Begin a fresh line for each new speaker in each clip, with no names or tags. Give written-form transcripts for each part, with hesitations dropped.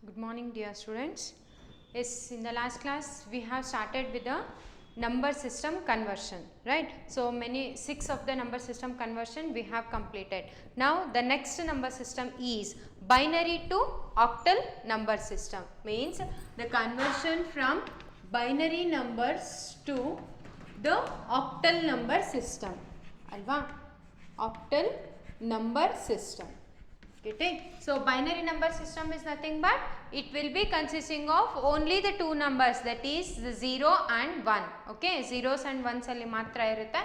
Good morning, dear students. Yes, in the last class we have started with the number system conversion, right? So many 6 of the number system conversion we have completed. Now the next number system is binary to octal number system, means the conversion from binary numbers to the octal number system, alva? Octal number system. Getting? So binary number system is nothing but it will be consisting of only the two numbers, that is the 0 and 1. Okay, zeros and ones ಅಲ್ಲಿ ಮಾತ್ರ ಇರುತ್ತೆ.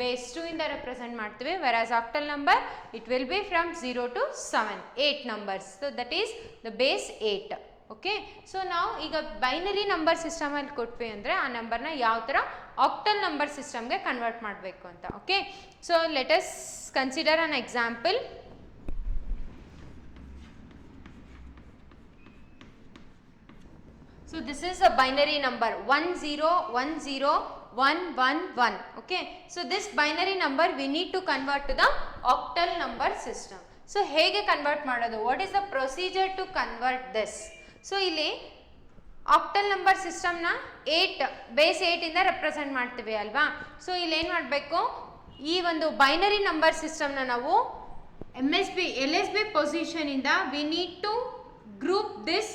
Base 2 ಇಂದ represent ಮಾಡ್ತೀವಿ, whereas octal number it will be from 0 to 7, 8 numbers. So that is the base 8. Okay, so ನಾವು ಈಗ binary number system ಅಲ್ಲಿ ಕೊಟ್ವಿ ಅಂದರೆ ಆ ನಂಬರ್ನ ಯಾವ ಥರ ಆಕ್ಟಲ್ ನಂಬರ್ ಸಿಸ್ಟಮ್ಗೆ ಕನ್ವರ್ಟ್ ಮಾಡಬೇಕು ಅಂತ. Okay, so let us consider an example. So this is a binary number 10101111. Okay, so this binary number we need to convert to the octal number system. So ಹೇಗೆ convert ಮಾಡೋದು, what is the procedure to convert this? So ಇಲ್ಲಿ octal number ಸಿಸ್ಟಮ್ನ 8 base 8 ಇಂದ represent ಮಾಡ್ತೀವಿ ಅಲ್ವಾ. So ಇಲ್ಲಿ ಏನು ಮಾಡಬೇಕು, ಈ ಒಂದು ಬೈನರಿ ನಂಬರ್ ಸಿಸ್ಟಮ್ನ ನಾವು ಎಲ್ ಎಸ್ ಬಿ ಪೊಸಿಷನ್ ಇಂದ we need to group this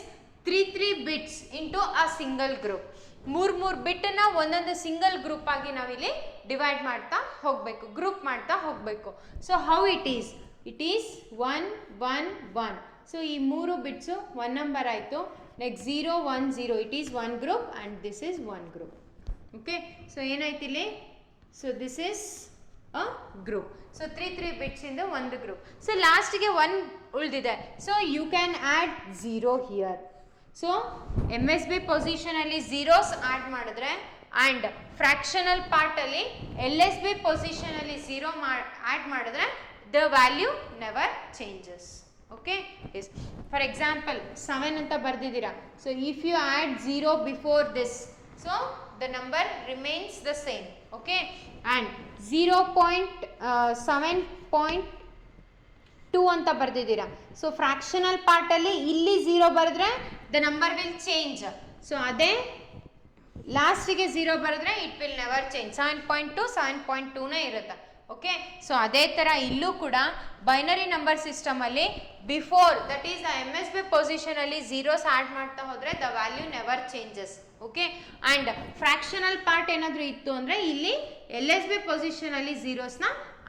3 bits into a single group. ಮೂರು ಬಿಟ್ಟನ್ನ ಒಂದೊಂದು ಸಿಂಗಲ್ ಗ್ರೂಪ್ ಆಗಿ ನಾವಿಲ್ಲಿ ಡಿವೈಡ್ ಮಾಡ್ತಾ ಹೋಗಬೇಕು, ಗ್ರೂಪ್ ಮಾಡ್ತಾ ಹೋಗಬೇಕು. So how it is 1 1 1. So ಈ ಮೂರು ಬಿಟ್ಸು 1 ನಂಬರ್ ಆಯಿತು. Next 0 1 0, it is 1 group and this is 1 group. Okay, so ಏನಾಯ್ತು ಇಲ್ಲಿ, so this is a group. So 3 bits ಇಂದ ಒಂದು ಗ್ರೂಪ್. ಸೊ ಲಾಸ್ಟಿಗೆ 1 ಉಳಿದಿದೆ. So you can add 0 here. So M S B ಪೊಸಿಷನಲ್ಲಿ ಝೀರೋಸ್ ಆ್ಯಡ್ ಮಾಡಿದ್ರೆ and fractional ಪಾರ್ಟಲ್ಲಿ L S B ಪೊಸಿಷನಲ್ಲಿ zero add ಮಾಡಿದ್ರೆ the value never changes. Okay, yes, for example 7 ಅಂತ ಬರೆದಿದ್ದೀರಾ. So if you add 0 before this, so the number remains the same. Okay, and 0.7.2 ಅಂತ ಬರೆದಿದ್ದೀರಾ. So fractional ಪಾರ್ಟಲ್ಲಿ ಇಲ್ಲಿ 0 ಬರೆದ್ರೆ the number will change. So ಅದೇ ಲಾಸ್ಟಿಗೆ 0 ಬರೆದ್ರೆ ಇಟ್ ವಿಲ್ ನೆವರ್ ಚೇಂಜ್. 7.2 7.2ನೇ ಇರುತ್ತೆ. ಓಕೆ, ಸೊ ಅದೇ ಥರ ಇಲ್ಲೂ ಕೂಡ ಬೈನರಿ ನಂಬರ್ ಸಿಸ್ಟಮಲ್ಲಿ before that is the M S B ಪೊಸಿಷನಲ್ಲಿ ಝೀರೋಸ್ ಆ್ಯಡ್ ಮಾಡ್ತಾ ಹೋದರೆ the value never changes. Okay, and fractional part ಏನಾದರೂ ಇತ್ತು ಅಂದರೆ ಇಲ್ಲಿ ಎಲ್ ಎಸ್ ಬಿ ಪೊಸಿಷನಲ್ಲಿ ಝೀರೋಸ್ನ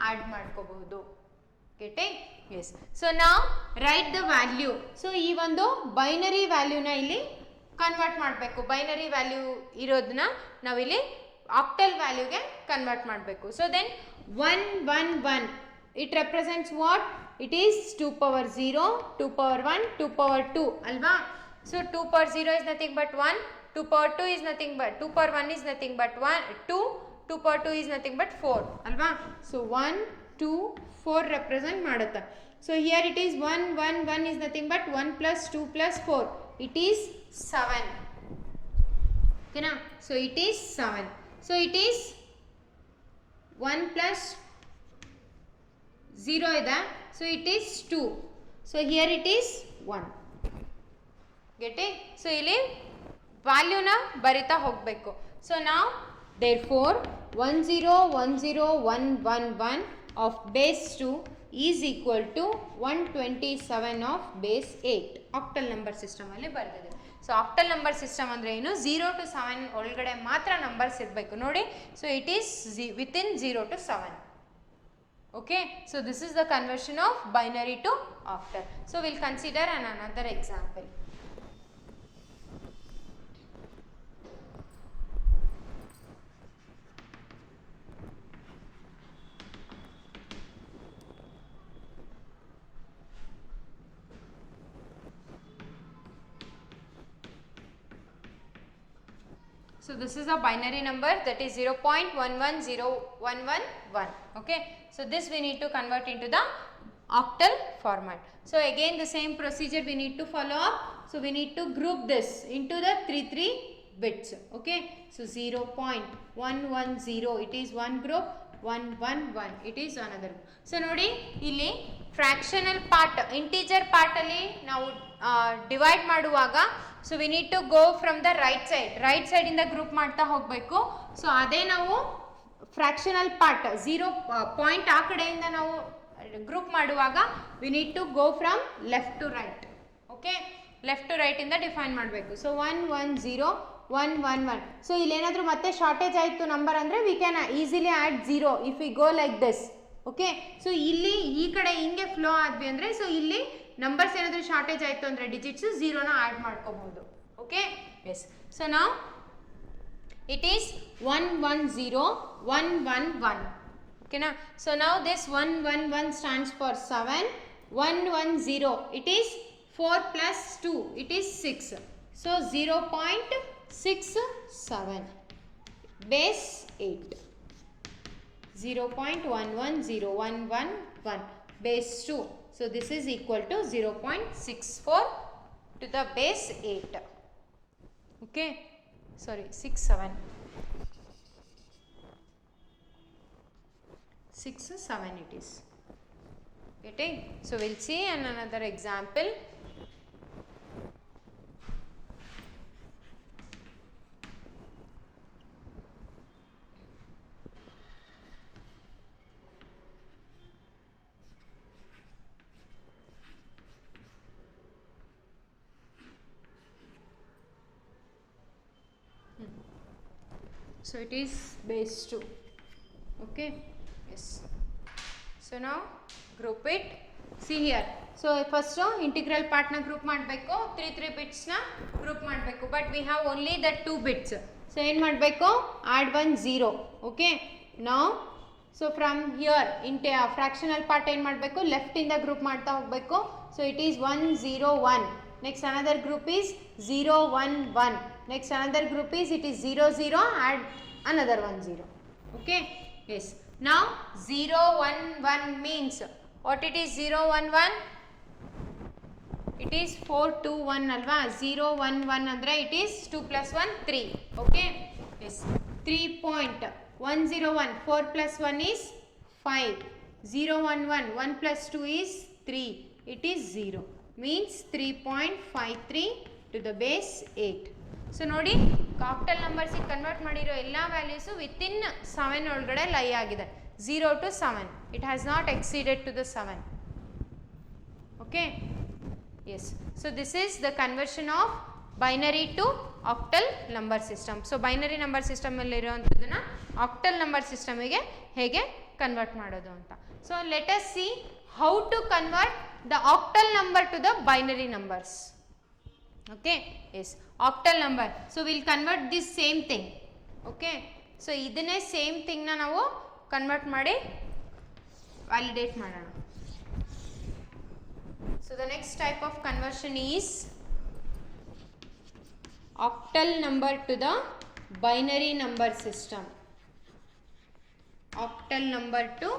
ಆ್ಯಡ್ ಮಾಡ್ಕೋಬಹುದು. ಗೆಟಿಂಗ್? ಎಸ್. ಸೊ ನಾವು ರೈಟ್ ದ ವ್ಯಾಲ್ಯೂ. ಸೊ ಈ ಒಂದು ಬೈನರಿ ವ್ಯಾಲ್ಯೂನ ಇಲ್ಲಿ ಕನ್ವರ್ಟ್ ಮಾಡಬೇಕು. ಬೈನರಿ ವ್ಯಾಲ್ಯೂ ಇರೋದನ್ನ ನಾವಿಲ್ಲಿ ಆಕ್ಟಲ್ ವ್ಯಾಲ್ಯೂಗೆ ಕನ್ವರ್ಟ್ ಮಾಡಬೇಕು. So then 1 1 1 it represents what, it is 2 power 0, 2 power 1, 2 power 2 ಅಲ್ವಾ. So 2 power 0 is nothing but 1, 2 power 2 is nothing but 2 power 1 is nothing but 1 2, 2 power 2 is nothing but 4 ಅಲ್ವಾ. So 1 2 4 represent ಮಾಡುತ್ತೆ. So here it is 1 1 1 is nothing but 1 plus 2 plus 4, it is 7. ಓಕೆನಾ. So it is 7. So it is 1 plus 0 ಇದೆ. So it is 2. So here it is 1. Getting? So ಇಲ್ಲಿ ವ್ಯಾಲ್ಯೂನ ಬರಿತಾ ಹೋಗಬೇಕು. So ನಾವು therefore 1 0 1 0 1 1 1 of base 2 is equal to 127 of base 8. Octal number system ಅಲ್ಲಿ ಬರೆದಿದೆ. So octal number system ಅಂದರೆ ಏನು, 0 to 7 ಒಳಗಡೆ ಮಾತ್ರ ನಂಬರ್ಸ್ ಇರಬೇಕು ನೋಡಿ. So it is within 0 to 7. Okay, so this is the conversion of binary to octal. So will consider an another example. So this is a binary number, that is 0.110111. Okay, so this we need to convert into the octal format. So again the same procedure we need to follow up. So we need to group this into the 3 bits. Okay, so 0.110 it is one group, 1 1 1 it is another. So ನೋಡಿ ಇಲ್ಲಿ fractional part integer part ಅಲ್ಲಿ ನಾವು divide ಮಾಡುವಾಗ so we need to go from the right side ಇಂದ group ಮಾಡ್ತಾ ಹೋಗಬೇಕು. So ಅದೇ ನಾವು ಫ್ರಾಕ್ಷನಲ್ ಪಾರ್ಟ್ 0 ಪಾಯಿಂಟ್ ಆ ಕಡೆಯಿಂದ ನಾವು ಗ್ರೂಪ್ ಮಾಡುವಾಗ we need to go from left to right. Okay, left to right ಇಂದ ಡಿಫೈನ್ ಮಾಡಬೇಕು. ಸೊ 1 1 0 1 1 1. ಸೊ ಇಲ್ಲಿ ಏನಾದರೂ ಮತ್ತೆ ಶಾರ್ಟೇಜ್ ಆಯಿತು ನಂಬರ್ ಅಂದರೆ we can easily add 0 if we go like this. Okay, so ಇಲ್ಲಿ ಈ ಕಡೆ ಹಿಂಗೆ ಫ್ಲೋ ಆದ್ವಿ ಅಂದರೆ ಸೊ ಇಲ್ಲಿ ನಂಬರ್ಸ್ ಏನಾದರೂ ಶಾರ್ಟೇಜ್ ಆಯಿತು ಅಂದರೆ ಡಿಜಿಟ್ಸ್ 0ನ ಆ್ಯಡ್ ಮಾಡ್ಕೋಬಹುದು. Okay, yes. ಸೊ ನಾವು it is 1 1 0 1 1 1. Okay na. So now this 1 1 1 stands for 7. 1 1 0 it is 4 plus 2 it is 6. So 0.67 base 8. 0.11011 base 2. So this is equal to 0.64 to the base 8. Okay, sorry 6 7 it is. Getting? So we'll see another example. So it is base 2. Okay, yes. So now group it. See here. So first integral part na group ಮಾಡಬೇಕು, 3 bits na group ಮಾಡಬೇಕು. But we have only the 2 bits. So ಏನು ಮಾಡಬೇಕು? Add 1 0. Okay. Now so from here into fractional part ಏನು ಮಾಡಬೇಕು? Left ಇಂದ group ಮಾಡ್ತಾ ಹೋಗಬೇಕು. So it is 1 0 1. Next another group is 0 1 1. Next another group is it is 0 0. Add another 1 0. Okay. Yes. Now 0 1 1 means what it is 0 1 1? It is 4 2 1 alva. 0 1 1 andre it is 2 plus 1 3. Okay. Yes. 3.101. 4 plus 1 is 5. 0 1 1. 1 plus 2 is 3. It is 0. Means 3.53 to the base 8. So ನೋಡಿ octal ನಂಬರ್ಸಿಗೆ convert ಮಾಡಿರೋ ಎಲ್ಲ values within 7 ಒಳಗಡೆ ಲೈ ಆಗಿದೆ. 0 to 7. It has not exceeded to the 7. Okay, yes. So this is the conversion of binary to octal number system. So binary number ಸಿಸ್ಟಮಲ್ಲಿರುವಂಥದ್ದನ್ನು octal number ಸಿಸ್ಟಮಿಗೆ ಹೇಗೆ convert ಮಾಡೋದು ಅಂತ. So let us see how to convert the octal number to the binary numbers. Okay, yes, octal number. So we'll convert this same thing. Okay, so ಇದನ್ನೇ same ಥಿಂಗ್ನ ನಾವು convert ಮಾಡಿ validate ಮಾಡೋಣ. So the next type of conversion is octal number to the binary number system. Octal number to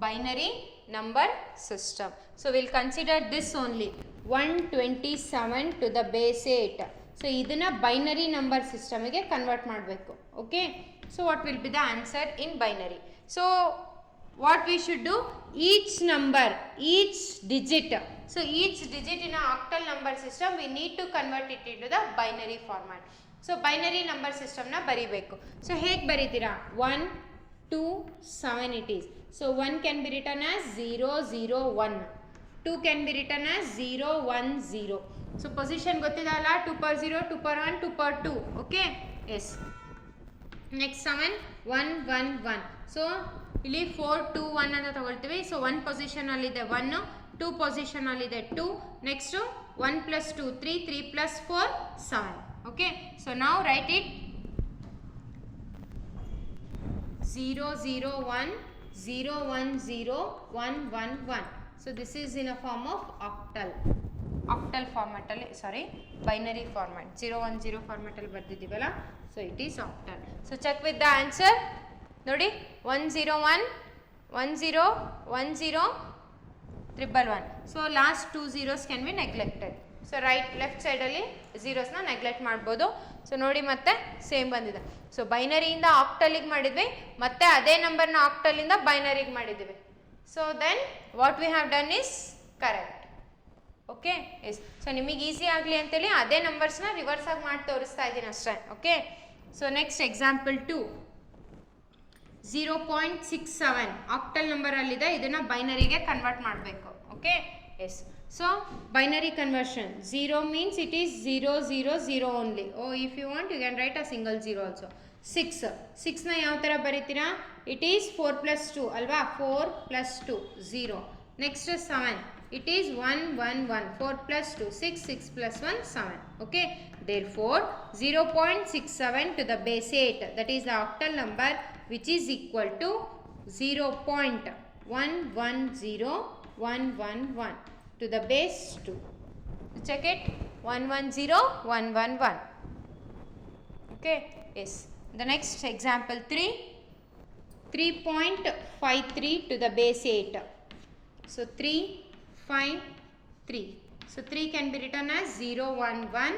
binary number system. So we'll consider this only. 127 to the base 8. So ಇದನ್ನ binary number ಸಿಸ್ಟಮಿಗೆ convert ಮಾಡಬೇಕು. Okay, so what will be the answer in binary? So what we should do, each number, each digit, so each digit in octal number system we need to convert it into the binary format. So binary number ಸಿಸ್ಟಮ್ನ ಬರಿಬೇಕು. So ಹೇಗೆ ಬರೀತೀರಾ? 1 2 7 it is. So 1 can be written as 0 0 1. 2 can be written as 0 1 0. So position ಗೊತ್ತಿದಲ್ಲ, 2 per 0, 2 per 1, 2 per 2. Okay, yes. Next 7 1 1 1. So ಇಲ್ಲಿ 4 2 1 ಅಂತ ತಗೊಳ್ತೀವಿ. So 1 position ಅಲ್ಲಿ ಇದೆ 1, 2 position ಅಲ್ಲಿ ಇದೆ 2. Next 1 plus 2 3, 3 plus 4 7. Okay, so now write it 0 0 1 0 1 0 1 1 1. So this is in a form of octal format ಅಲ್ಲಿ, ಸಾರಿ binary format 0 1 0 format ಅಲ್ಲಿ ಬರ್ದಿದ್ದೀವಲ್ಲ. So it is octal. So check with the answer. ನೋಡಿ 1 0 1 1 0 1 0 1 1. So last 2 zeros can be neglected. So left ಸೈಡಲ್ಲಿ ಝೀರೋಸ್ನ neglect ಮಾಡ್ಬೋದು. So ನೋಡಿ ಮತ್ತೆ same ಬಂದಿದೆ. So ಬೈನರಿಯಿಂದ ಆಕ್ಟಲಿಗೆ ಮಾಡಿದ್ವಿ, ಮತ್ತೆ ಅದೇ ನಂಬರ್ನ ಆಕ್ಟಲಿಂದ ಬೈನರಿಗೆ ಮಾಡಿದ್ವಿ. So then what we have done is correct. Okay yes. So ನಿಮಗೆ ಈಸಿ ಆಗಲಿ ಅಂತೇಳಿ ಅದೇ ನಂಬರ್ಸ್ನ ರಿವರ್ಸ್ ಆಗಿ ಮಾಡಿ ತೋರಿಸ್ತಾ ಇದ್ದೀನಿ ಅಷ್ಟೇ. Okay. So next example 2, 0.67 octal ನಂಬರಲ್ಲಿದೆ, ಇದನ್ನು ಬೈನರಿಗೆ ಕನ್ವರ್ಟ್ ಮಾಡಬೇಕು. Okay yes. So binary conversion, 0 means it is 0 0 0 only. Oh, if you want you can write a single 0 also. 6ನ ಯಾವ ಥರ ಬರೀತೀರಾ? It is 4 plus 2 ಅಲ್ವಾ? 4 plus 2 0. Next 7, it is 1 1 1. 4 plus 2 6, 6 plus 1 7. Okay, therefore 0.67 to the base 8, that is the octal number, which is equal to 0.110111 to the base 2. Check it. 110111. Okay, yes. The next example 3, 3.53 to the base 8. So 3 5 3. So 3 can be written as 0 1 1,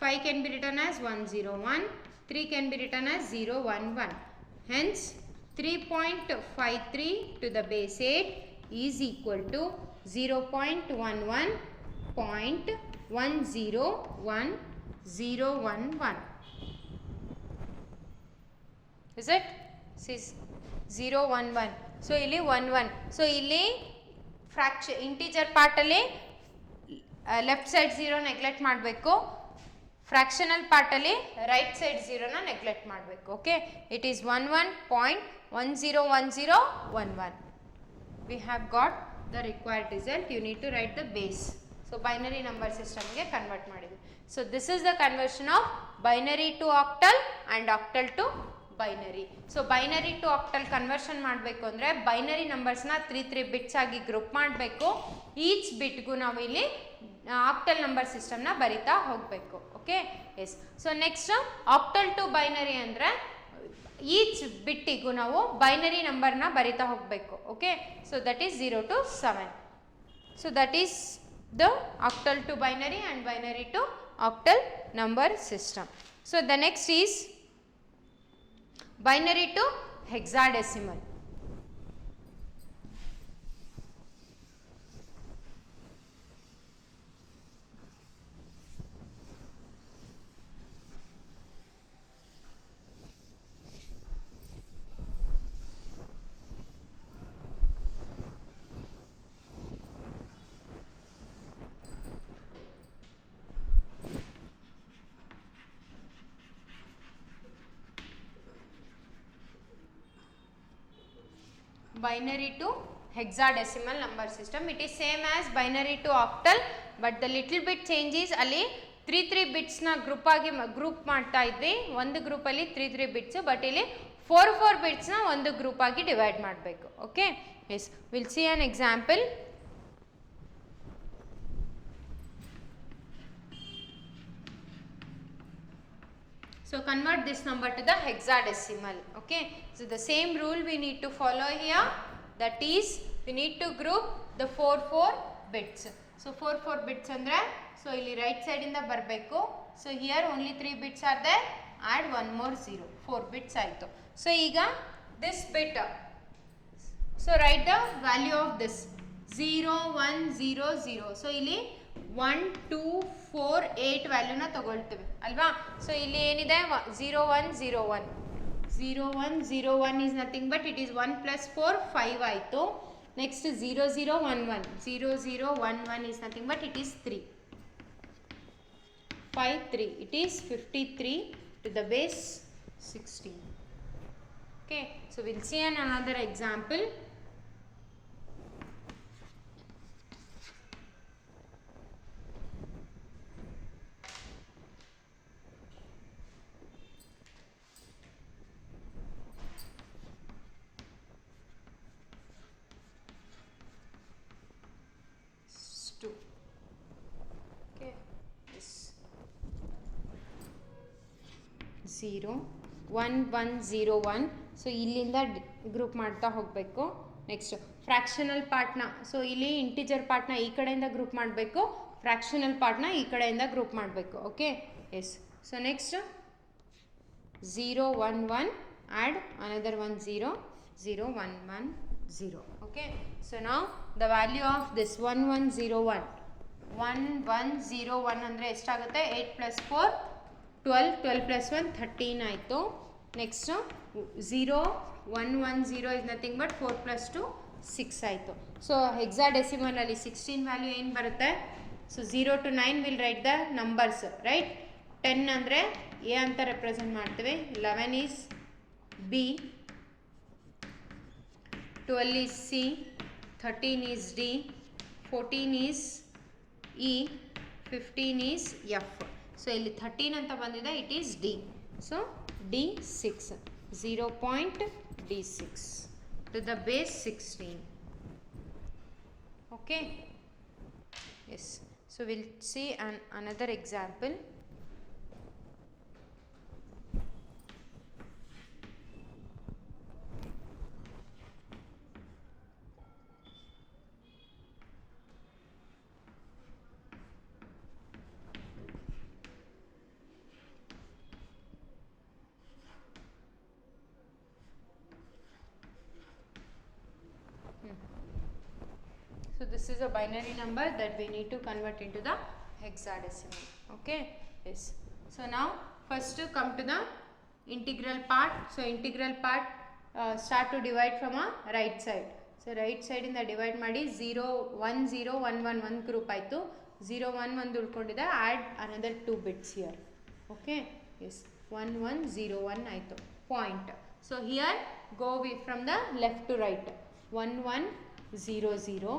5 can be written as 1 0 1, 3 can be written as 0 1 1. Hence 3.53 to the base 8 is equal to 0.11.101011. Is it? This is 0 1 1. So ಇಲ್ಲಿ 1 1. So ಇಲ್ಲಿ fraction integer ಪಾರ್ಟಲ್ಲಿ left side 0 neglect ಮಾಡಬೇಕು, fractional ಪಾರ್ಟಲ್ಲಿ right side 0ನ neglect ಮಾಡಬೇಕು. Okay, it is 11.101011. We have got the required result. You need to write the base. So binary number ಸಿಸ್ಟಮ್ಗೆ convert ಮಾಡಿದ್ವಿ. So this is the conversion of binary to octal and octal to binary. So binary to octal conversion ಮಾಡಬೇಕು ಅಂದರೆ binary ನಂಬರ್ಸ್ನ 3 bits ಆಗಿ group ಮಾಡಬೇಕು. Each ಬಿಟ್ಗೂ ನಾವು ಇಲ್ಲಿ octal number ಸಿಸ್ಟಮ್ನ ಬರಿತಾ ಹೋಗಬೇಕು. Okay yes. So next octal to binary ಅಂದರೆ ಈಚ್ ಬಿಟ್ಟಿಗೂ ನಾವು ಬೈನರಿ ನಂಬರ್ನ ಬರಿತಾ ಹೋಗಬೇಕು. Okay, so that is 0 to 7. So that is the octal to binary and binary to octal number system. So the next is binary to hexadecimal. Binary to hexadecimal number system. It is same as binary to octal, but the little bit change is ಅಲ್ಲಿ 3 bits ನ group ಮಾಡ್ತಾ ಇದ್ವಿ. ಒಂದು group ಅಲ್ಲಿ 3 bits, but ಇಲ್ಲಿ 4 bits ನ ಒಂದು group ಆಗಿ ಡಿವೈಡ್ ಮಾಡಬೇಕು. Okay S, will see an example. So convert this number to the hexadecimal. Okay, so the same rule we need to follow here, that is we need to group the 4 bits. So 4 bits andre, so illi right side inda barbeku. So here only 3 bits are there, add one more 0, 4 bits aaytu. So iga this bit, so write the value of this 0 1 0 0. So illi 1 2 4 8 ವ್ಯಾಲ್ಯೂನ ತಗೊಳ್ತೀವಿ ಅಲ್ವಾ. So ಇಲ್ಲಿ ಏನಿದೆ 0 1 0 1 0 1 0 1 is nothing but it is 1 plus 4 5 ಆಯಿತು. Next 0 0 1 1 0 0 1 1 is nothing but it is 3 5 3, it is 53 to the base 16. Okay, so we'll see an another example. Okay, this 0 1 1 0 1. So ಇಲ್ಲಿಂದ group ಮಾಡ್ತಾ ಹೋಗಬೇಕು. Next fractional ಪಾರ್ಟ್ನ, so ಇಲ್ಲಿ integer ಪಾರ್ಟ್ನ ಈ ಕಡೆಯಿಂದ group ಮಾಡಬೇಕು, fractional ಪಾರ್ಟ್ನ ಈ ಕಡೆಯಿಂದ ಗ್ರೂಪ್ ಮಾಡಬೇಕು. Okay, yes. So next 0 1 1 add another one 0 0 1 1 0. Okay, so now the value of this 1 1 0 1 1 1 0 1 ಅಂದರೆ ಎಷ್ಟಾಗುತ್ತೆ? 8 plus 4 12 12 plus 1 13 ಆಯಿತು. Next 0 1 1 0 is nothing but 4 plus 2 6 ಆಯಿತು. ಸೊ ಹೆಕ್ಸಾಡೆಸಿಮಲಲ್ಲಿ 16 ವ್ಯಾಲ್ಯೂ ಏನು ಬರುತ್ತೆ? So 0 to 9 will write the numbers, right? 10 ಅಂದರೆ A ಅಂತ represent ಮಾಡ್ತೀವಿ, 11 is B, 12 is C, 13 is D, 14 is E, 15 is F. So ಇಲ್ಲಿ 13 ಅಂತ ಬಂದಿದೆ, it is D. So D 6, 0 point D 6 to the base 16. Okay, yes. So we'll see another example. So this is a binary number that we need to convert into the hexadecimal. Okay, yes. So now first to come to the integral part. So integral part start to divide from a right side. So right side in the divide ಮಾಡಿ 0 1 0 1 1 1 group ಆಯಿತು. 0 1 1 ಉಳ್ಕೊಂಡಿದೆ. Add another 2 bits here. Okay, yes. 1 1 0 1 ಆಯಿತು. Point. So here go from the left to right. 1 1 0 0.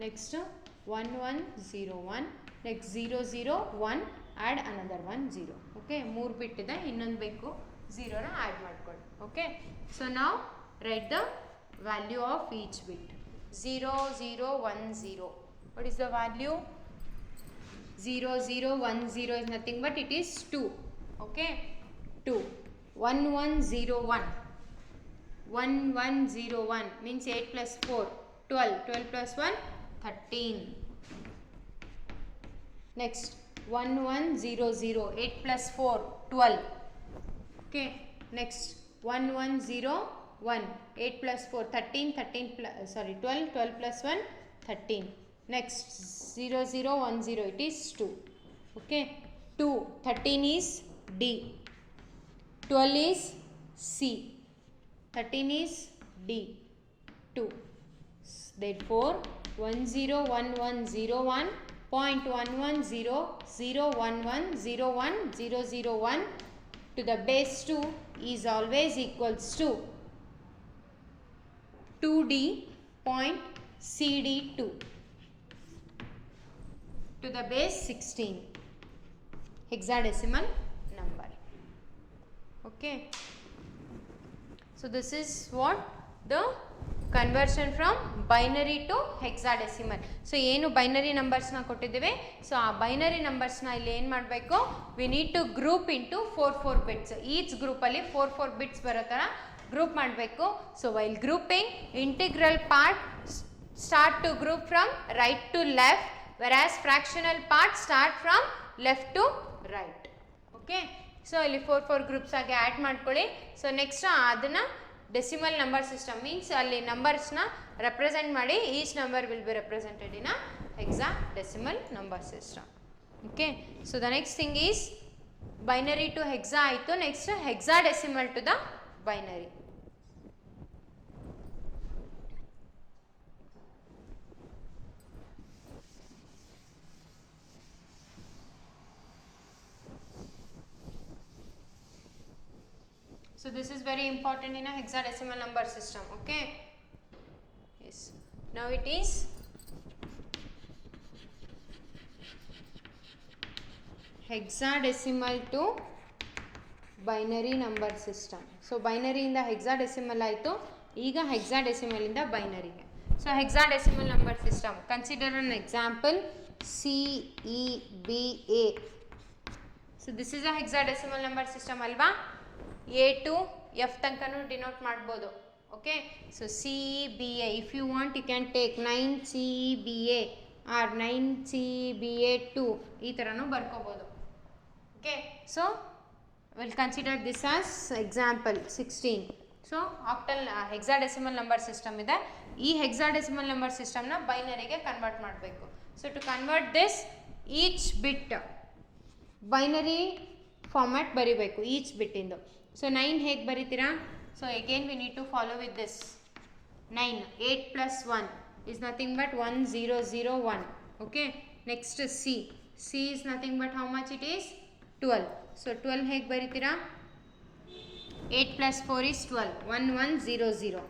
Next 1 1 0 1, next 0 0 1, add another 1 0. Okay, 3 bit ಇದೆ, ಇನ್ನೊಂದು ಬೇಕು, 0 ನ add ಮಾಡ್ಕೊಳ್ಳಿ. Okay, so now write the value of each bit. 0 0 1 0. What is the value? 0 0 1 0 is nothing but it is 2. Okay, 2. 1 1 0 1. 1 1 0 1 means 8 plus 4 12. 12 plus 1 13. Next 1 1 0 0, 8 plus 4 12. Okay, next 1 1 0 1, 8 plus 4 13, 13 plus, sorry 12, 12 plus 1 13. Next 0 0 1 0, it is 2. Okay, 2, 13 is D, 12 is C, 13 is D, 2. Therefore 1 0 1 1 0 1, 0.110 0 1 1 0 1 0 0 1 to the base 2 is always equals to 2D point CD2 to the base 16 hexadecimal number. Okay, so this is what the conversion from binary to hexadecimal. So ಏನು binary ನಂಬರ್ಸ್ನ ಕೊಟ್ಟಿದ್ದೇವೆ, so ಆ binary ನಂಬರ್ಸ್ನ ಇಲ್ಲಿ ಏನು ಮಾಡಬೇಕು, we need to group into 4 4 bits. Each ಗ್ರೂಪಲ್ಲಿ 4 4 bits ಬರೋ ಥರ ಗ್ರೂಪ್ ಮಾಡಬೇಕು. So while grouping, integral part start to group from right to left, versus fractional part start from left to right. Okay, so ಇಲ್ಲಿ 4 4 groups ಆಗಿ add ಮಾಡ್ಕೊಳ್ಳಿ. So next ಅದನ್ನು decimal number system means ಅಲ್ಲಿ ನಂಬರ್ಸ್ನ represent ಮಾಡಿ, each number will be represented in a hexadecimal number system. Okay, so the next thing is binary to hexa ಆಯಿತು, next hexadecimal to the binary. So this is very important in a hexadecimal number system. Okay, yes. Now it is hexadecimal to binary number system. So binary ಇಂದ hexadecimal ಆಯಿತು, ಈಗ hexadecimal ಇಂದ binary. So hexadecimal number system, consider an example CEBA. So this is a hexadecimal number system ಅಲ್ವಾ, A to F ತನಕನೂ denote ಮಾಡ್ಬೋದು. Okay, so CEBA, if you want you can take 9 CEBA or 9CBA2 ಈ ಥರನೂ ಬರ್ಕೋಬೋದು. Okay, so will consider this as example 16. So octal hexadecimal number system ಇದೆ. ಈ hexadecimal number ಸಿಸ್ಟಮ್ನ ಬೈನರಿಗೆ ಕನ್ವರ್ಟ್ ಮಾಡಬೇಕು. So to convert this each bit binary format ಬರೀಬೇಕು each ಬಿಟ್ಟಿಂದು. ಸೊ 9 ಹೇಗೆ ಬರೀತೀರಾ? So again we need to follow with this 9. 8 plus 1 is nothing but 1001. Okay, next C. C is nothing but how much it is? 12. So 12 ಹೇಗೆ ಬರೀತೀರಾ? 8 plus 4 is 12. 1100.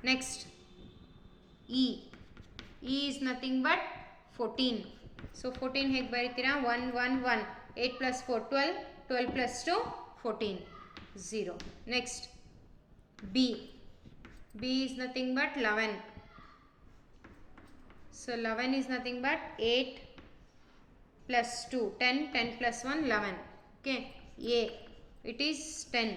Next E. E is nothing but 14. So 14 ಹೇಗೆ ಬರೀತೀರಾ? 111. 8 plus 4 12. 12 plus 2 14. 0. Next B. B is nothing but 11. So 11 is nothing but 8 plus 2 10. 10 plus 1 11. Okay, A, it is 10.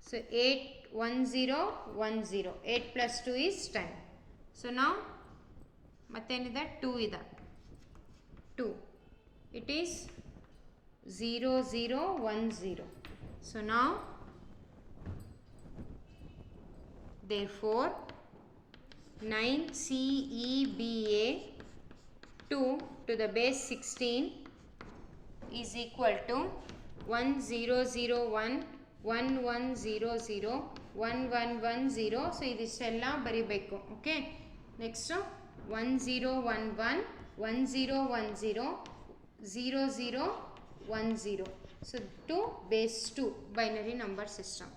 So 8 10 10. 8 plus 2 is 10. So now ಮತ್ತೇನಿದೆ 2 ಇದೆ 2. It is 0 0 1 0. So now therefore 9CEBA2 to the base 16 is equal to 1001 1100 1110. So ಇದಿಷ್ಟೆಲ್ಲ ಬರಿಬೇಕು. Okay, next 1011 1010 0010. So to base 2 binary number system.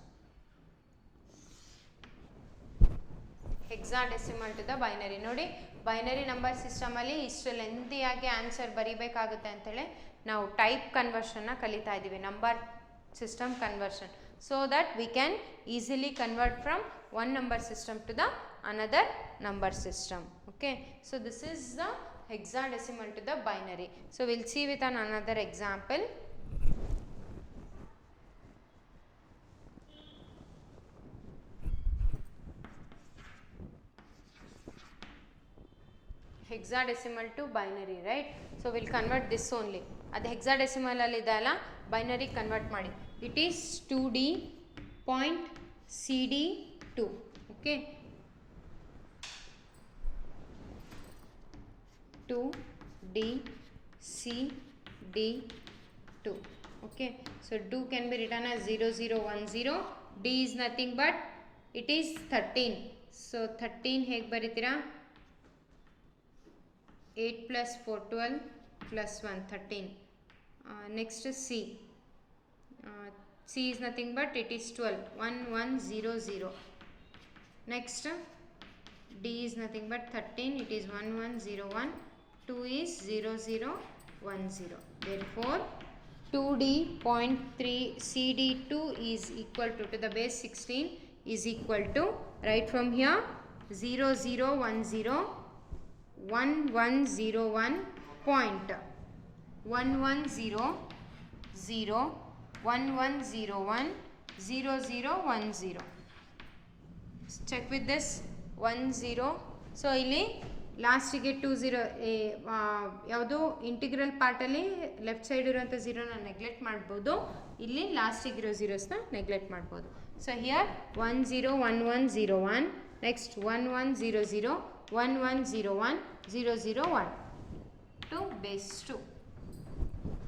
Hexadecimal to the binary. ನೋಡಿ, binary number ಸಿಸ್ಟಮಲ್ಲಿ ಇಷ್ಟು ಲೆಂದಿಯಾಗಿ answer ಬರೀಬೇಕಾಗುತ್ತೆ ಅಂತೇಳಿ ನಾವು type ಕನ್ವರ್ಷನ್ನ ಕಲಿತಾ ಇದ್ದೀವಿ, number system conversion, so that we can easily convert from one number system to the another number system. Okay, so this is the hexadecimal to the binary. So we'll see with another example. Hexadecimal to binary, right? So we'll convert this only. Adu hexadecimal alli idala, binary convert ಮಾಡಿ. It is 2D point CD2. Okay, 2D CD2. Okay, so 2 can be written as 0010. D is nothing but it is 13. So 13 ಹೇಗೆ ಬರೀತೀರಾ? 8 plus 4 12 plus 1 13. Next is C. C is nothing but it is 12 1100. Next D is nothing but 13, it is 1101. 2 is 0010. Therefore 2D point 3 CD2 is equal to the base 16 is equal to, right from here, 0010 1101 point 1100 1101 0010. Check with this 10. So ಇಲ್ಲಿ ಲಾಸ್ಟಿಗೆ 20 ಯಾವುದು integral ಪಾರ್ಟಲ್ಲಿ left side ಇರುವಂಥ ಝೀರೋನ neglect ಮಾಡ್ಬೋದು, ಇಲ್ಲಿ ಲಾಸ್ಟಿಗಿರೋ ಝೀರೋಸ್ನ neglect ಮಾಡ್ಬೋದು. So here 101101, next 1100 1101 001 to base 2.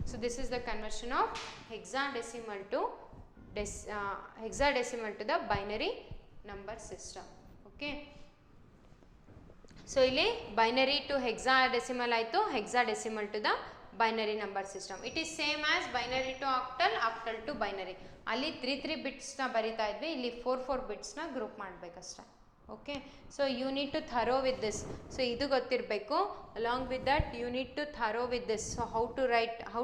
So this is the conversion of hexadecimal to the binary number system. Okay, so ಇಲ್ಲಿ binary to hexadecimal ಆಯಿತು, hexadecimal to the binary number system. It is same as binary to octal, octal to binary. ಅಲ್ಲಿ 3 ಬಿಟ್ಸ್ನ ಬರಿತಾ ಇದ್ವಿ, ಇಲ್ಲಿ 4 ಬಿಟ್ಸ್ನ group ಮಾಡಬೇಕಷ್ಟೆ. Okay, so you need to thorough with this. So ಇದು ಗೊತ್ತಿರಬೇಕು. Along with that you need to thorough with this. So how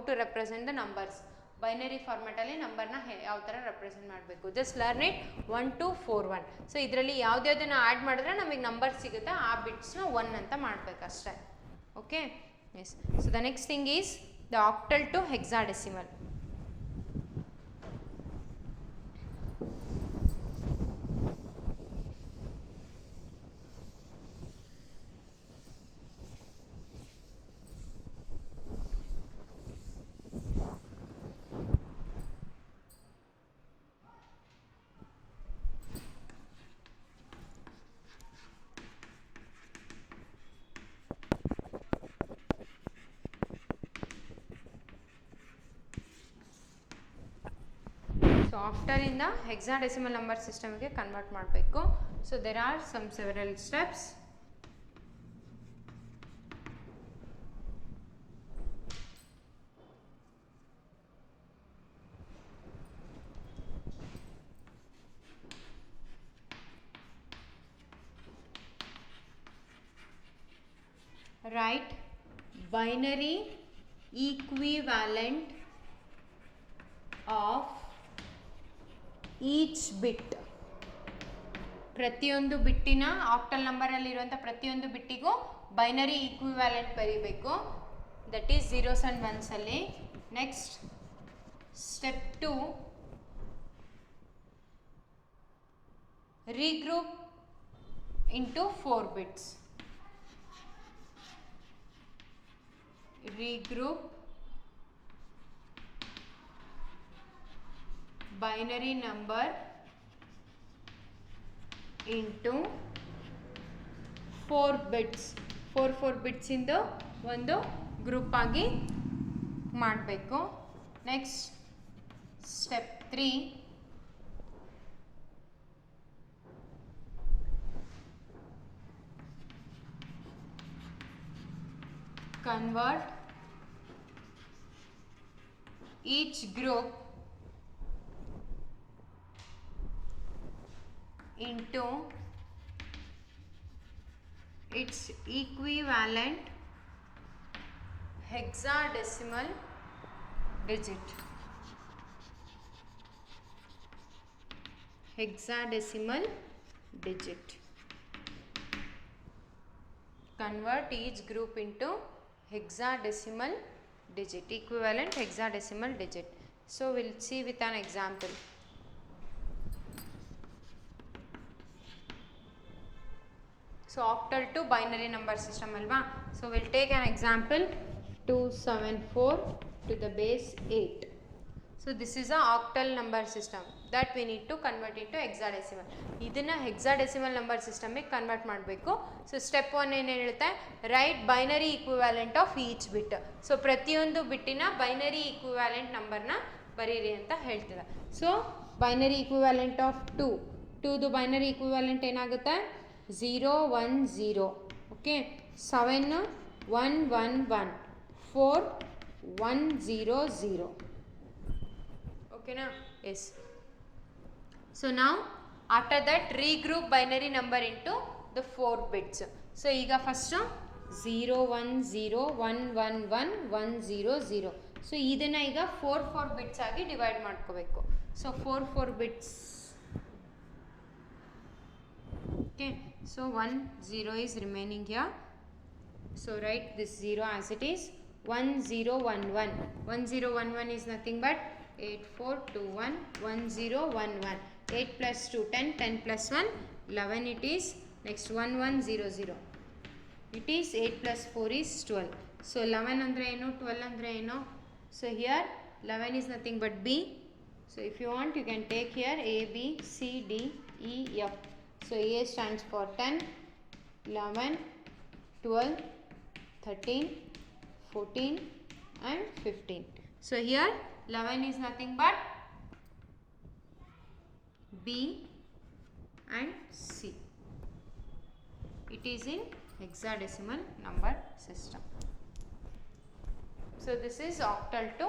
to represent the numbers. Binary ಫಾರ್ಮ್ಯಾಟಲ್ಲಿ ನಂಬರ್ನ ಯಾವ ಥರ ರೆಪ್ರೆಸೆಂಟ್ ಮಾಡಬೇಕು, just learn it 1 to 41. So ಇದರಲ್ಲಿ ಯಾವುದ್ಯಾವುದನ್ನು add ಮಾಡಿದ್ರೆ ನಮಗೆ ನಂಬರ್ ಸಿಗುತ್ತೆ, ಆ ಬಿಟ್ಸ್ನ 1 ಅಂತ ಮಾಡಬೇಕಷ್ಟೆ. Okay, yes. So the next thing is the octal to hexadecimal. So ಆಫ್ಟರಿಂದ ಹೆಕ್ಸಾಡೆಸಿಮಲ್ ನಂಬರ್ ಸಿಸ್ಟಮ್ಗೆ ಕನ್ವರ್ಟ್ ಮಾಡಬೇಕು. So there are some several steps. Write binary equivalent of each bit. ಪ್ರತಿಯೊಂದು ಬಿಟ್ಟಿನ ಆಕ್ಟಲ್ ನಂಬರಲ್ಲಿ ಇರುವಂಥ ಪ್ರತಿಯೊಂದು ಬಿಟ್ಟಿಗೂ ಬೈನರಿ ಈಕ್ವಿವ್ಯಾಲೆಂಟ್ ಬರೀಬೇಕು. That is zeros and ones ಅಲ್ಲಿ. Next step 2, regroup into 4 bits. Regroup binary number into 4 bits. 4 bits ಇಂದು ಒಂದು group ಆಗಿ ಮಾಡಬೇಕು. Next step 3, convert each group into its equivalent hexadecimal digit. Hexadecimal digit. Convert each group into hexadecimal digit, equivalent hexadecimal digit. So we'll see with an example. So octal to binary number system alva. So we'll take an example 274 to the base 8. So this is a octal number system that we need to convert into hexadecimal. ಇದನ್ನ hexadecimal number system ಗೆ convert ಮಾಡಬೇಕು. So step 1 ಏನು ಹೇಳುತ್ತೆ, write binary equivalent of each bit. So ಪ್ರತಿಯೊಂದು ಬಿಟ್ಟಿನ binary equivalent ನಂಬರ್ನ ಬರೀರಿ ಅಂತ ಹೇಳ್ತಿದೆ. ಸೊ ಬೈನರಿ ಈಕ್ವಿವ್ಯಾಲೆಂಟ್ ಆಫ್ 2ದು ಬೈನರಿ ಈಕ್ವಿವ್ಯಾಲೆಂಟ್ ಏನಾಗುತ್ತೆ, 0 1 0, ಓಕೆ, 7 1 1 1, 4 1 0 0. ಓಕೆನಾ? S. So now after that regroup binary number into the 4 bits. So ಈಗ ಫಸ್ಟ್ 0 1 0 1 1 1 1 0 0. ಸೊ ಇದನ್ನ ಈಗ 4 ಬಿಟ್ಸ್ ಆಗಿ ಡಿವೈಡ್ ಮಾಡ್ಕೋಬೇಕು. So 4 bits. Okay, so 1 0 is remaining here. So write this 0 as it is. 1 0 1 1. 1 0 1 1 is nothing but 8 4 2 1 1 0 1 1. 8 plus 2 10, 10 plus 1 11 it is. Next 1 1 0 0. It is 8 plus 4 is 12. So 11 andre eno, 12 andre eno. So here 11 is nothing but B. So if you want you can take here A B C D E F. So A stands for 10, 11, 12, 13, 14 and 15. So here 11 is nothing but B and C. It is in hexadecimal number system. So this is octal to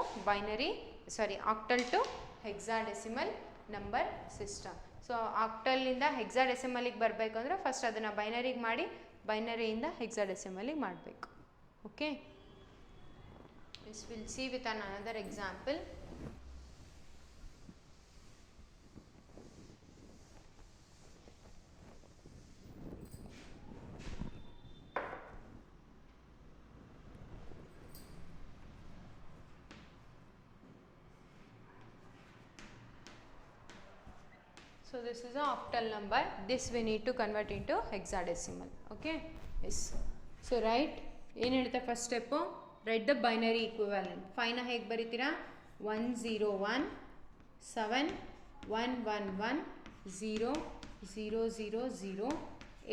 octal to hexadecimal number system. So octal ಇಂದ hexadecimal ಗೆ ಬರಬೇಕು ಅಂದ್ರೆ first ಅದನ್ನ ಬೈನರಿಗೆ ಮಾಡಿ ಬೈನರಿಯಿಂದ hexadecimal ಗೆ ಮಾಡಬೇಕು. Okay, this we'll see with another example. So this is an octal number. This we need to convert into hexadecimal. Okay. Yes. So write. ಏನು ಹೇಳ್ತಾ first step, write the binary equivalent. 5ನ ಹೇಗೆ ಬರೀತೀರಾ, 1 0 1 7 1 1 1 0 0 0 0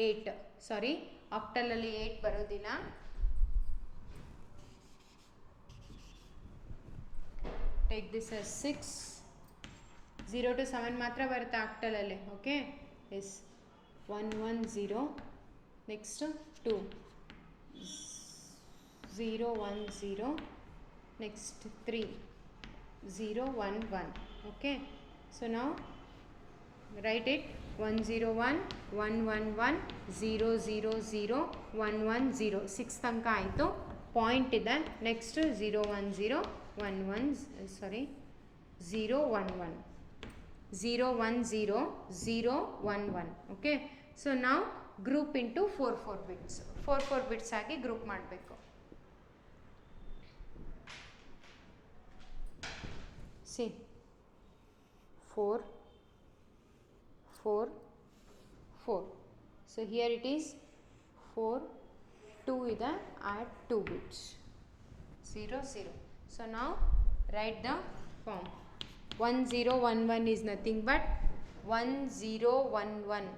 8. ಸಾರಿ, ಆಕ್ಟಲಲ್ಲಿ 8 ಬರೋದಿಲ್ಲ. Take this as 6 0 to 7 ಮಾತ್ರ ಬರುತ್ತೆ ಆಕ್ಟಲಲ್ಲಿ. Okay, yes 1 1 0, next 2 0 1 0, next 3 0 1 1. Okay, so now write it 1 0 1 1 1 1 0 0 0 1 1 0. 6 ತನಕ ಆಯಿತು. ಪಾಯಿಂಟ್ ಇದೆ. ನೆಕ್ಸ್ಟ್ 0 1 0 1 1 ಸಾರಿ 0 1 1 0 1 0 0 1 1. ಓಕೆ, ಸೊ ನಾವು ಗ್ರೂಪ್ ಇಂಟು 4 4 ಬಿಟ್ಸ್ 4 4 ಬಿಟ್ಸ್ ಆಗಿ ಗ್ರೂಪ್ ಮಾಡಬೇಕು. See 4 4 4. So here it is 4 2 ida, add 2 bits 0 0. So now write the form. 1 0 1 1 is nothing but 1 0 1 1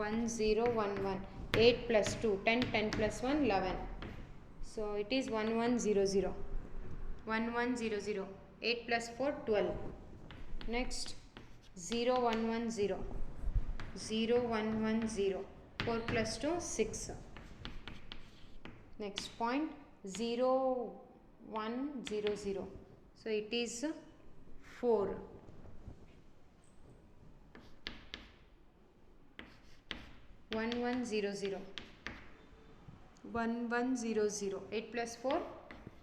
1 0 1 1. 8 plus 2 10, 10 plus 1 11. So it is 1 1 0 0 1 1 0 0. 8 plus 4 12. Next 0 1 1 0 0 1 1 0. 4 plus 2 6. Next point 0 1 0 0. So it is 4. 1 1 0 0 1 1 0 0. 8 plus 4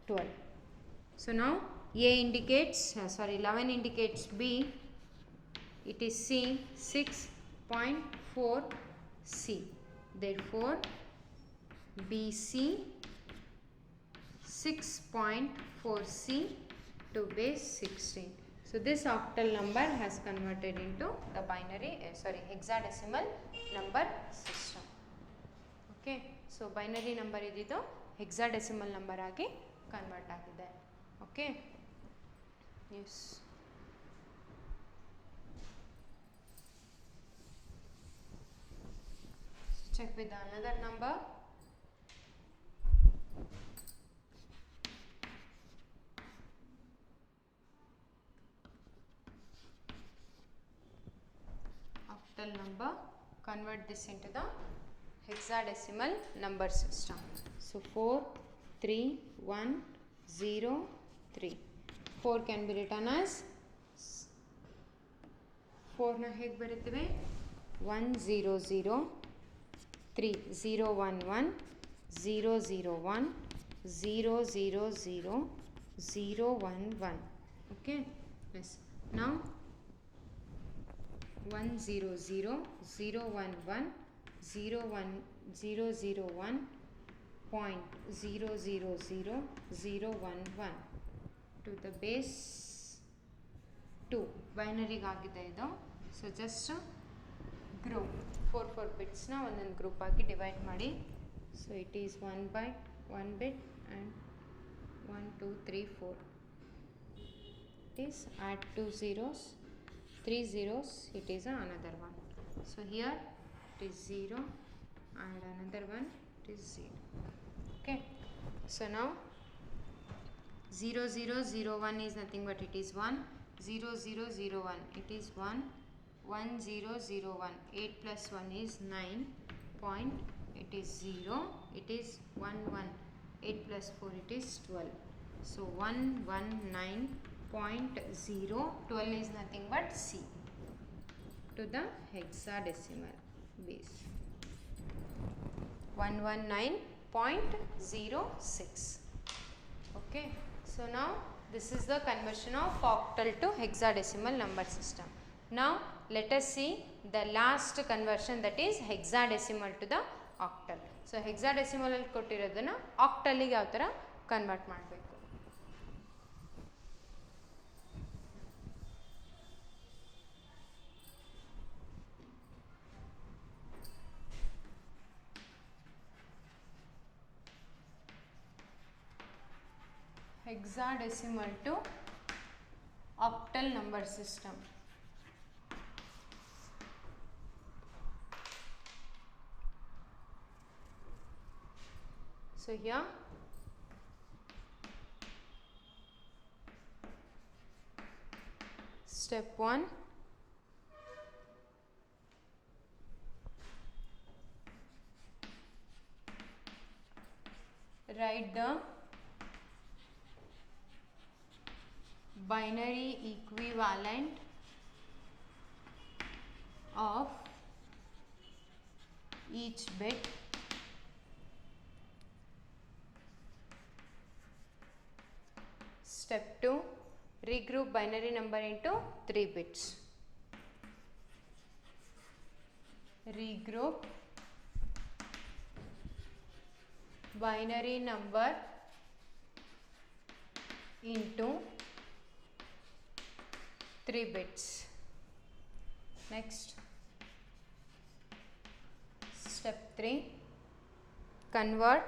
12. So now A indicates, 11 indicates B, it is C 6.4 C. Therefore BC 6.4 C to base 16. So this octal number has converted into the binary, hexadecimal number system. Okay, so binary number ididu hexadecimal number agi convert agide. Okay, yes. So check with another number. Octal number, convert this into the hexadecimal number system. So 4 3 1 0 3. 4 can be written as 4 na hege baruttave 1 0 0 3 0 1 1 0 0 1 0 0 0 0 1 1. Okay, yes. Now 1 0 0 0 1 1 0 1 0 0 1 point 0 0 0 0 1 1 to the base 2. Binary ಆಗಿದೆ ಇದು. So just group 4 4 ಬಿಟ್ಸ್ನ ಒಂದೊಂದು group ಆಗಿ divide ಮಾಡಿ. So it is 1 by 1 bit and 1 2 3 4. It is add 2 zeros, 3 zeros, it is another one. So here it is 0, add another one, it is 0. Okay, so now 0 0 0 1 is nothing but it is 1. 0 0 0 1, it is 1. 1 0 0 1, 8 plus 1 is 9 point, it is 0, it is 1 1, 8 plus 4 it is 12. So 119.0, 12 is nothing but C to the hexadecimal base. 119.06. Okay, so now this is the conversion of octal to hexadecimal number system. Now let us see the last conversion, that is hexadecimal to the octal. So hexadecimal ಅಲ್ಲಿ ಕೊಟ್ಟಿರೋದನ್ನ octal ಗೆ ಯಾವ ತರ convert ಮಾಡಬೇಕು. Hexadecimal to octal number system. So here Step 1, write the binary equivalent of each bit Step 2, regroup binary number into 3 bits. Regroup binary number into 3 bits. Next, step 3, convert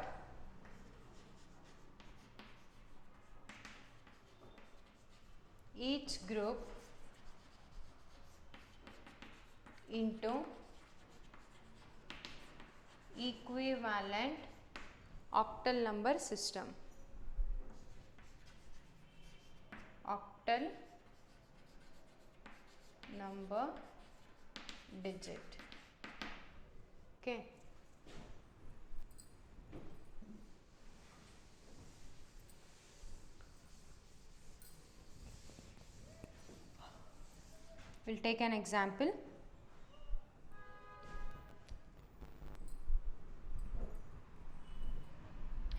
each group into equivalent octal number system. Octal number digit. Okay. We'll take an example.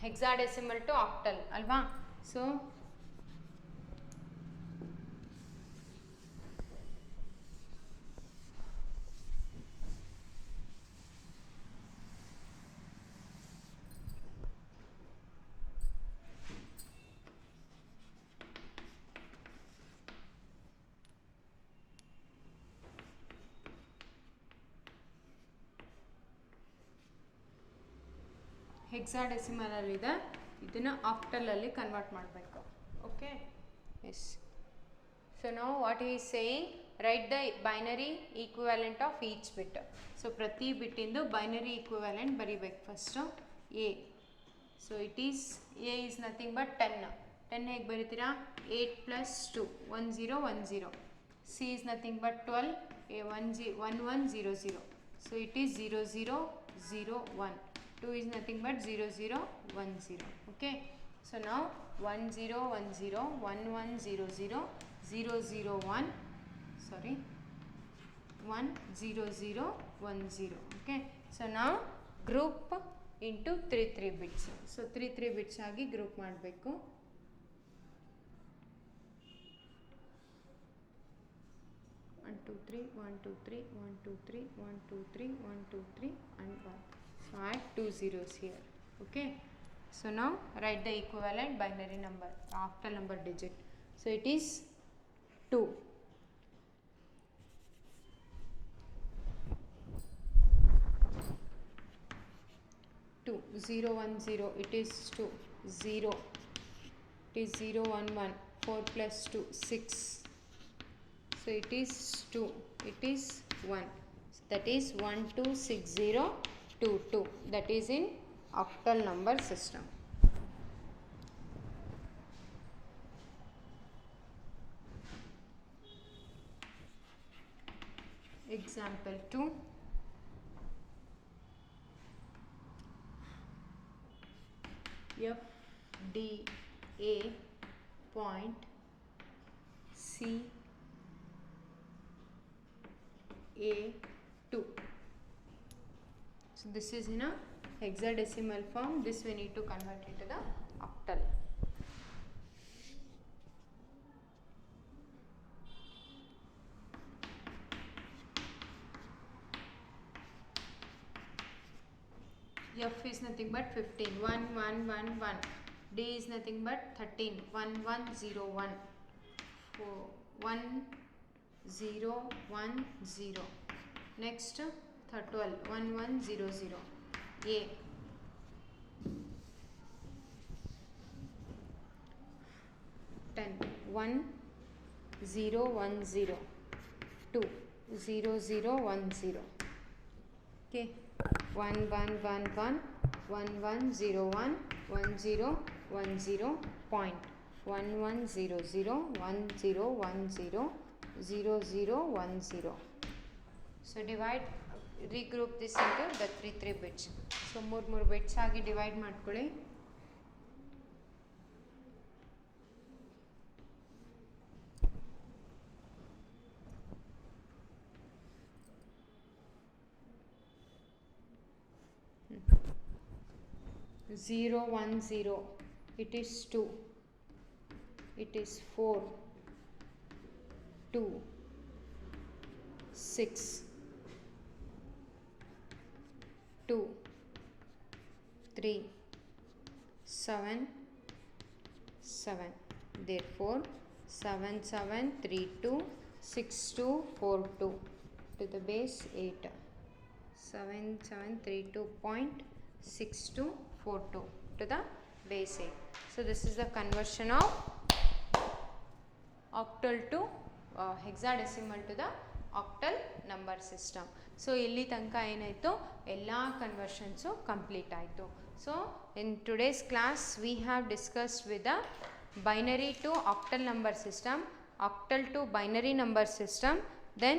Hexadecimal to octal, alva? So, hexadecimal allide idನ್ನ octal alli convert ಮಾಡಬೇಕು. Okay, yes. So now what he is saying, write the binary equivalent of each bit. So ಪ್ರತಿ bit ಇಂದು binary equivalent ಬರಿಬೇಕು. first a, so it is a is nothing but 10. 10 ಹೇಗೆ ಬರಿತೀರಾ? 8 plus 2 1010. c is nothing but 12, a 1100. so it is 0001. 2 is nothing but 0010. Okay, so now 1010, 1100, 001, sorry, 10010. Okay, so now group into 3 bits. So 3 bits ಆಗಿ group ಮಾಡಬೇಕು. One, two, three, 1, 2, 3, 1, 2, 3, 1, 2, 3, 1, 2, 3, and 1. So add 2 zeros here. Okay, so now write the equivalent binary number, octal number digit. So it is 2. Two, 0, 1, 0, it is 2, 0, it is 0, 1, 1, 4 plus 2, 6, so it is 2, it is 1, so that is 126022, that is in octal number system. Example 2, F D A point C A 2. So this is in a hexadecimal form. This we need to convert into the octal. F is nothing but 15, 1, 1, 1, 1. D is nothing but 13, 1, 1, 0, 1. 4, 1, 0, 1, 0. Next 12, 1, 1, 0, 0. A, 10, 1, 0, 1, 0. 2, 0, 0, 1, 0. Okay, 1, 1, 1, 1, 1, 1, 0, 1, 1, 0, 1, 0, point, 1, 1, 0, 0, 1, 0, 1, 0, 0 0 1 0. So divide, regroup this into the 3 bits. So 3 bits ಆಗಿ divide ಮಾಡ್ಕೊಳ್ಳಿ. Zero 1 0, it is 2, it is 4 2 6 2 3 7 7. Therefore 7 7 3 2 6 2 4 2 to the base 8. 7 7 3 2.6242 to the base 8. So this is the conversion of octal to hexadecimal to the octal number system. So ಇಲ್ಲಿ ತನಕ ಏನಾಯಿತು, ಎಲ್ಲ conversions complete ಆಯಿತು. So in today's class we have discussed with the binary to octal number system, octal to binary number system, then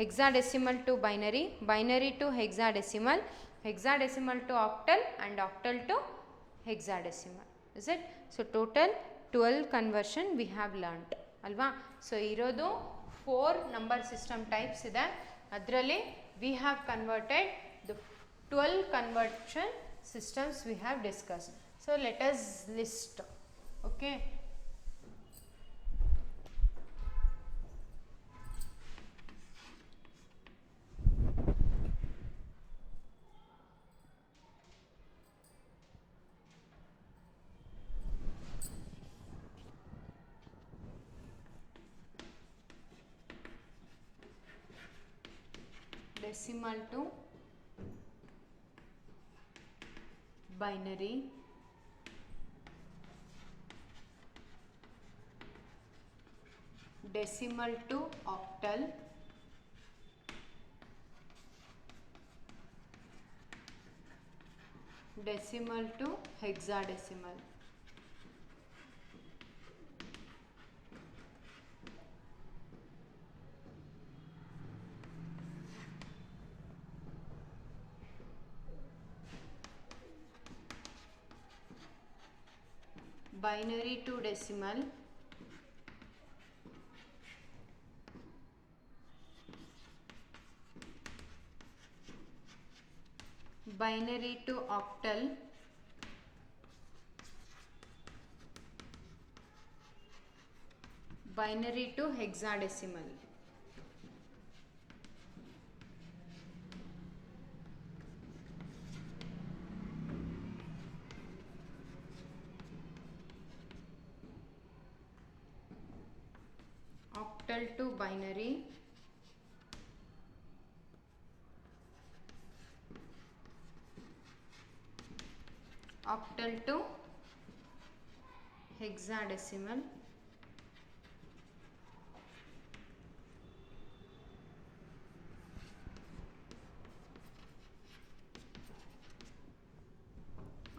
hexadecimal to binary, binary to hexadecimal, hexadecimal to octal and octal to hexadecimal. Is it? So total 12 conversion we have learnt ಅಲ್ವಾ. So ಇರೋದು 4 number system types ಇದೆ. ಅದರಲ್ಲಿ we have converted the 12 conversion systems V have discussed. So let us list. Okay, decimal to binary, decimal to octal, decimal to hexadecimal. Binary to decimal, binary to octal, binary to hexadecimal. Octal to binary, octal to hexadecimal,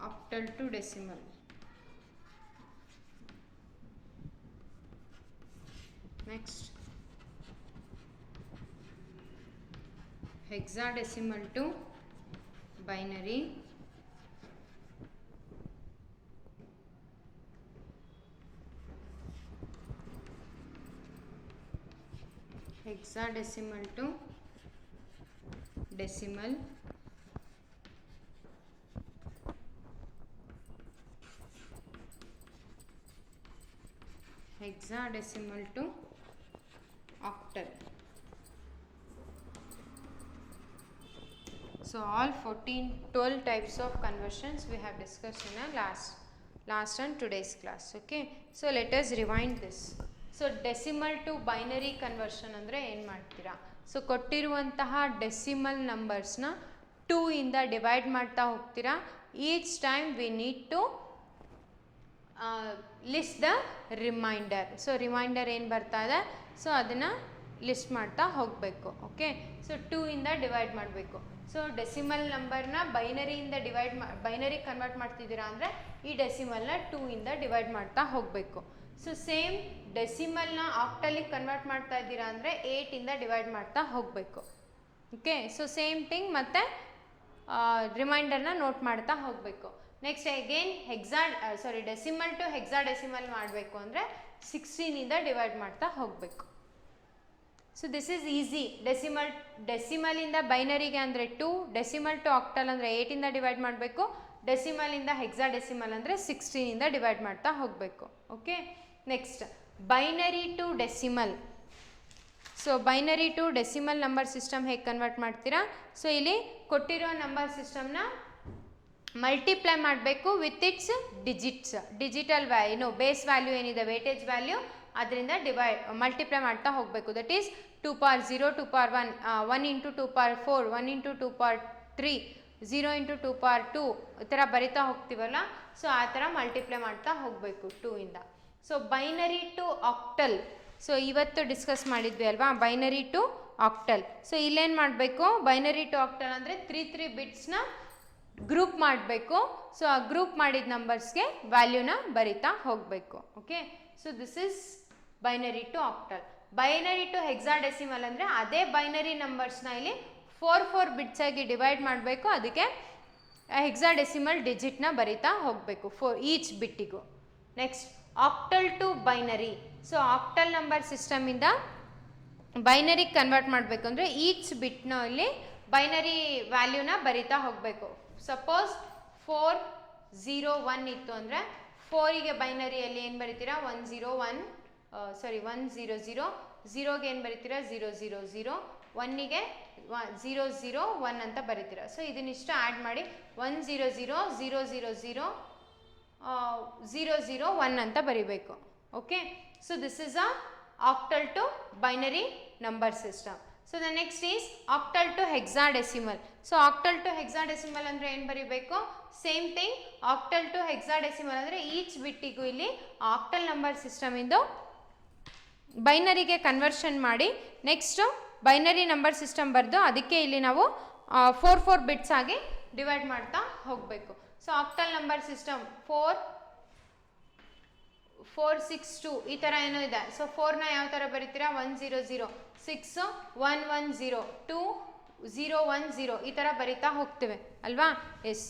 octal to decimal. Next, hexadecimal to binary, hexadecimal to decimal, hexadecimal to octal. So all 12 types of conversions we have discussed in our last and today's class. Okay, so let us rewind this. So decimal to binary conversion ಅಂದರೆ ಏನು ಮಾಡ್ತೀರಾ? So ಕೊಟ್ಟಿರುವಂತಹ decimal ನಂಬರ್ಸ್ನ 2 ಇಂದ divide ಮಾಡ್ತಾ ಹೋಗ್ತೀರಾ. Each time we need to list the reminder. So reminder ಏನು ಬರ್ತಾ ಇದೆ, ಸೊ ಅದನ್ನು ಲಿಸ್ಟ್ ಮಾಡ್ತಾ ಹೋಗಬೇಕು. ಓಕೆ, ಸೊ 2 ಇಂದ ಡಿವೈಡ್ ಮಾಡಬೇಕು. ಸೊ ಡೆಸಿಮಲ್ ನಂಬರ್ನ ಬೈನರಿಯಿಂದ ಬೈನರಿ ಕನ್ವರ್ಟ್ ಮಾಡ್ತಿದ್ದೀರಾ ಅಂದರೆ ಈ ಡೆಸಿಮಲ್ನ 2 ಇಂದ ಡಿವೈಡ್ ಮಾಡ್ತಾ ಹೋಗಬೇಕು. ಸೊ ಸೇಮ್ ಡೆಸಿಮಲ್ನ ಆಕ್ಟಲಿಗೆ ಕನ್ವರ್ಟ್ ಮಾಡ್ತಾ ಇದ್ದೀರಾ ಅಂದರೆ 8ಇಂದ ಡಿವೈಡ್ ಮಾಡ್ತಾ ಹೋಗಬೇಕು. ಓಕೆ, ಸೊ ಸೇಮ್ ಥಿಂಗ್ ಮತ್ತು ರಿಮೈಂಡರ್ನ ನೋಟ್ ಮಾಡ್ತಾ ಹೋಗಬೇಕು. Next again decimal to hexadecimal ಮಾಡಬೇಕು ಅಂದರೆ 16ಇಂದ ಡಿವೈಡ್ ಮಾಡ್ತಾ ಹೋಗಬೇಕು. So this is easy. ಡೆಸಿಮಲಿಂದ ಬೈನರಿಗೆ ಅಂದರೆ 2, ಡೆಸಿಮಲ್ ಟು ಆಕ್ಟಲ್ ಅಂದರೆ 8ಇಂದ ಡಿವೈಡ್ ಮಾಡಬೇಕು, ಡೆಸಿಮಲಿಂದ ಹೆಕ್ಸಾಡೆಸಿಮಲ್ ಅಂದರೆ 16ಇಂದ ಡಿವೈಡ್ ಮಾಡ್ತಾ ಹೋಗಬೇಕು. Okay, next binary to decimal. So binary to decimal number system ಹೇಗೆ ಕನ್ವರ್ಟ್ ಮಾಡ್ತೀರಾ? ಸೊ ಇಲ್ಲಿ ಕೊಟ್ಟಿರೋ ನಂಬರ್ ಸಿಸ್ಟಮ್ನ ಮಲ್ಟಿಪ್ಲೈ ಮಾಡಬೇಕು with its digits. Digital base value ಏನಿದೆ ವೇಟೇಜ್ ವ್ಯಾಲ್ಯೂ ಅದರಿಂದ ಮಲ್ಟಿಪ್ಲೈ ಮಾಡ್ತಾ ಹೋಗಬೇಕು. That is 2 power 0, 2 power 1, 1 into 2 power 4, 1 into 2 power 3, 0 into 2 power 2 ಈ ಥರ ಬರಿತಾ ಹೋಗ್ತೀವಲ್ಲ, ಸೊ ಆ ಥರ ಮಲ್ಟಿಪ್ಲೈ ಮಾಡ್ತಾ ಹೋಗಬೇಕು 2ಇಂದ. So binary to octal, so ಇವತ್ತು ಡಿಸ್ಕಸ್ ಮಾಡಿದ್ವಿ ಅಲ್ವಾ, ಬೈನರಿ ಟು ಆಕ್ಟಲ್. ಸೊ ಇಲ್ಲೇನು ಮಾಡಬೇಕು, ಬೈನರಿ ಟು ಆಕ್ಟಲ್ ಅಂದರೆ 3 ಬಿಟ್ಸ್ನ ಗ್ರೂಪ್ ಮಾಡಬೇಕು. ಸೊ ಆ ಗ್ರೂಪ್ ಮಾಡಿದ ನಂಬರ್ಸ್ಗೆ ವ್ಯಾಲ್ಯೂನ ಬರಿತಾ ಹೋಗಬೇಕು. Okay, so this is binary to octal. Binary to hexadecimal ಅಂದರೆ ಅದೇ ಬೈನರಿ ನಂಬರ್ಸ್ನ ಇಲ್ಲಿ 4 ಬಿಟ್ಸ್ ಆಗಿ ಡಿವೈಡ್ ಮಾಡಬೇಕು, ಅದಕ್ಕೆ ಹೆಕ್ಸಾಡೆಸಿಮಲ್ ಡಿಜಿಟ್ನ ಬರಿತಾ ಹೋಗಬೇಕು ಈಚ್ ಬಿಟ್ಟಿಗೂ. Next octal to binary. So octal number ಸಿಸ್ಟಮಿಂದ ಬೈನರಿಗೆ ಕನ್ವರ್ಟ್ ಮಾಡಬೇಕು ಅಂದರೆ ಈಚ್ ಬಿಟ್ನ ಇಲ್ಲಿ ಬೈನರಿ ವ್ಯಾಲ್ಯೂನ ಬರಿತಾ ಹೋಗಬೇಕು. ಸಪೋಸ್ 4 0 1 ಇತ್ತು ಅಂದರೆ 4ಗೆ ಬೈನರಿಯಲ್ಲಿ ಏನು ಬರಿತೀರಾ 1 0 0, 0ಗೆ ಏನು ಬರಿತೀರಾ 0 0 0, 1ಗೆ 0 0 1 ಅಂತ ಬರಿತೀರಾ. ಸೊ ಇದನ್ನಿಷ್ಟು ಆ್ಯಡ್ ಮಾಡಿ 1 0 0 0 0 0 0 0 1 ಅಂತ ಬರಿಬೇಕು. Okay, so this is a octal to binary number system. So the next is octal to hexadecimal. So octal to hexadecimal ಅಂದರೆ ಏನು ಬರೀಬೇಕು, same thing. Octal to hexadecimal ಅಂದರೆ ಈಚ್ ಬಿಟ್ಟಿಗೂ ಇಲ್ಲಿ ಆಕ್ಟಲ್ ನಂಬರ್ ಸಿಸ್ಟಮಿಂದು ಬೈನರಿಗೆ ಕನ್ವರ್ಷನ್ ಮಾಡಿ ನೆಕ್ಸ್ಟು ಬೈನರಿ ನಂಬರ್ ಸಿಸ್ಟಮ್ ಬರೆದು ಅದಕ್ಕೆ ಇಲ್ಲಿ ನಾವು 4 ಬಿಟ್ಸ್ ಆಗಿ ಡಿವೈಡ್ ಮಾಡ್ತಾ ಹೋಗಬೇಕು. ಸೊ ಆಕ್ಟಲ್ ನಂಬರ್ ಸಿಸ್ಟಮ್ 4 4 6 2 ಈ ಥರ ಏನೋ ಇದೆ. ಸೊ 4ನ ಯಾವ ಥರ ಬರೀತೀರಾ 1 0 0, 6 1 1 0, 2 0 1 0 ಈ ಥರ ಬರಿತಾ ಹೋಗ್ತೇವೆ ಅಲ್ವಾ. ಎಸ್,